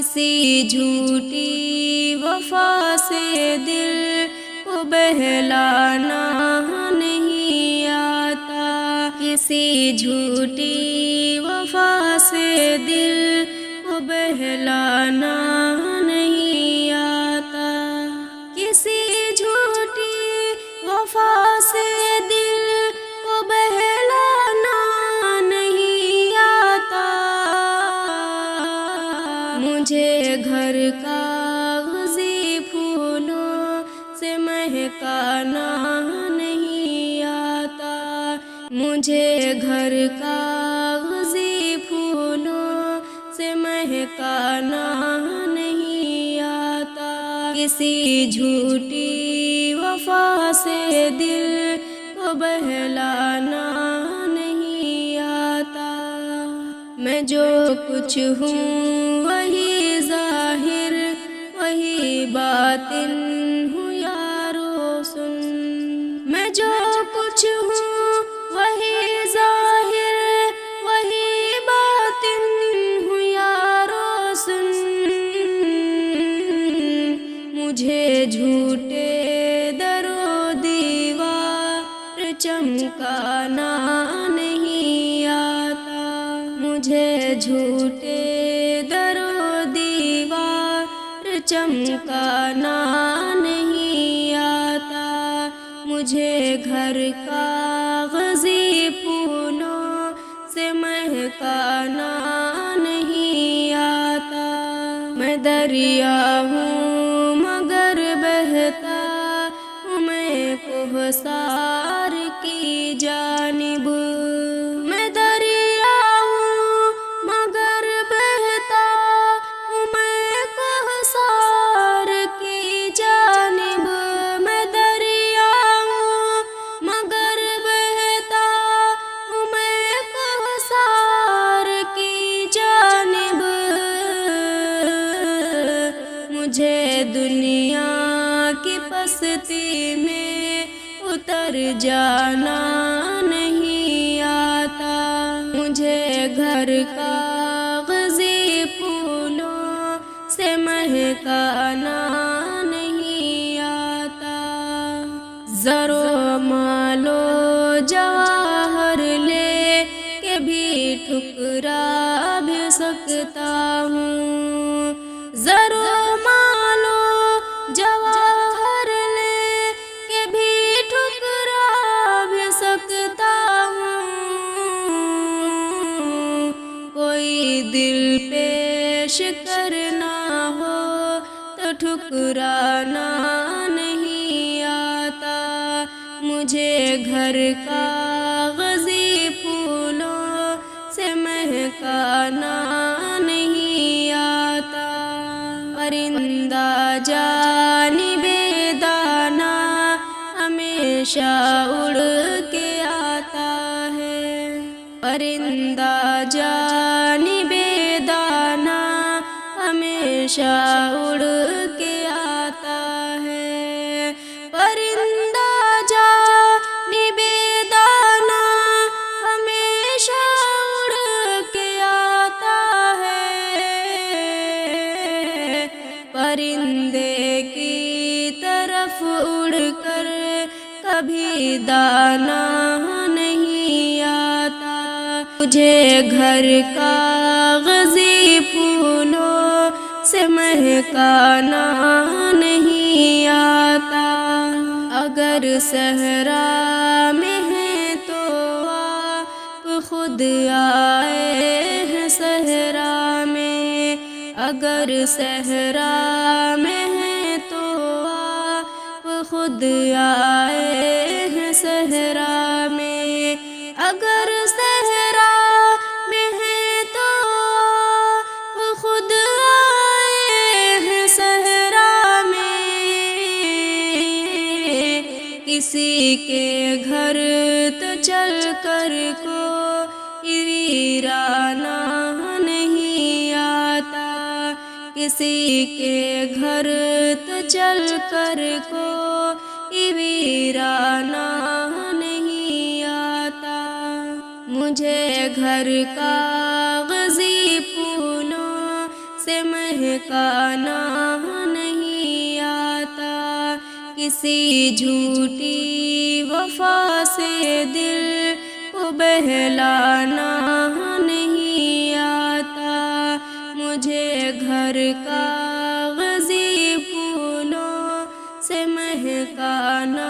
کسی جھوٹی وفا سے دل کو بہلانا نہیں آتا، کسی جھوٹی وفا سے دل کو بہلانا نہیں آتا، کسی جھوٹی وفا سے دل کو بہلانا نہیں آتا، مجھے گھر کاغذی پھولوں سے مہکانا نہیں آتا، مجھے گھر کاغذی پھولوں سے مہکانا نہیں آتا، کسی جھوٹی وفا سے دل کو بہلانا نہیں آتا، میں جو کچھ ہوں وہی ظاہر وہی باطن ہوں یارو سن، میں جو کچھ ہوں وہی ظاہر وہی باطن ہوں یارو سن، مجھے جھوٹے در و دیوار چمکانا نہیں آتا، مجھے جھوٹے در و دیوار چمکانا نہیں آتا، مجھے گھر کاغذی پھولوں سے مہکانا نہیں آتا، میں دریا ہوں مگر بہتا ہوں میں کوہسار کی جانب، میں دریا ہوں مگر بہتا ہوں میں کوہسار کی جانب، میں دریا ہوں مگر بہتا ہوں میں کوہسار کی جانب، مجھے دنیا کی پستی میں اتر جانا نہیں آتا، مجھے گھر کاغذی پھولوں سے مہکانا نہیں آتا، زر و مال و جواہر لے کے بھی ٹھکرا بھی سکتا ہوں، زر و مال و جواہر لے کے بھی ٹھکرا بھی سکتا ہوں، کوئی دل پیش کرنا ہو تو ٹھکرانا نہیں آتا، مجھے گھر کاغذی پھولوں سے مہکانا نہیں آتا، پرندہ جانب دانا ہمیشہ اڑ کے آتا ہے، پرندہ جانب دانا ہمیشہ اڑ کے آتا ہے، پرندہ جانب دانا ہمیشہ اڑ کے آتا ہے، پرندے کی طرف اڑ کر کبھی دانا نہیں آتا، مجھے گھر کاغذی پھولوں سے مہکانا نہیں آتا، اگر صحرا میں ہے تو آپ خود آئے ہیں صحرا میں، اگر صحرا میں ہے تو آپ خود آئے ہیں صحرا میں، اگر صحرا میں ہے تو آپ خود آئے ہیں صحرا میں، کسی کے گھر تو چل کر کوئی ویرانہ نہیں آتا، کسی کے گھر تو چل کر کوئی ویرانہ نہیں آتا، مجھے گھر کاغذی پھولوں سے سے مہکانا نہیں آتا، کسی جھوٹی وفا سے دل کو بہلانا نہیں آتا، مجھے گھر کاغذی پھولوں سے مہکانا